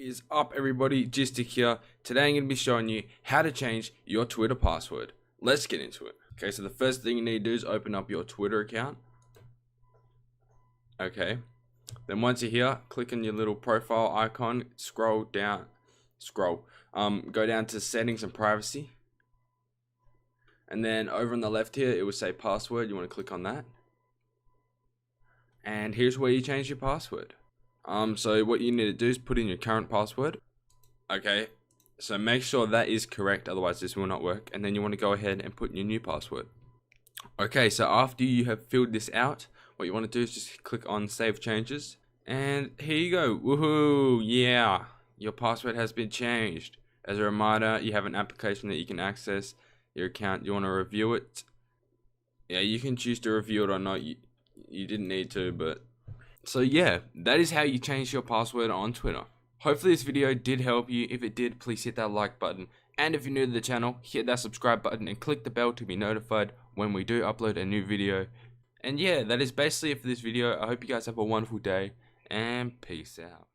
Is up, everybody? Gistic here. Today I'm going to be showing you how to change your Twitter password. Let's get into it. Okay, so the first thing you need to do is open up your Twitter account. Okay, then once you're here, click on your little profile icon, scroll down, go down to settings and privacy, and then over on the left here it will say password. You want to click on that, and here's where you change your password. So what you need to do is put in your current password. Okay, so make sure that is correct, otherwise this will not work. And then you want to go ahead and put in your new password. Okay, so after you have filled this out, what you want to do is just click on save changes, and here you go. Woohoo! Yeah, your password has been changed. As a reminder, you have an application that you can access your account. You want to review it. Yeah, you can choose to review it or not. You didn't need to, but so yeah, that is how you change your password on Twitter. Hopefully this video did help you. If it did, please hit that like button. And if you're new to the channel, hit that subscribe button and click the bell to be notified when we do upload a new video. And yeah, that is basically it for this video. I hope you guys have a wonderful day, and peace out.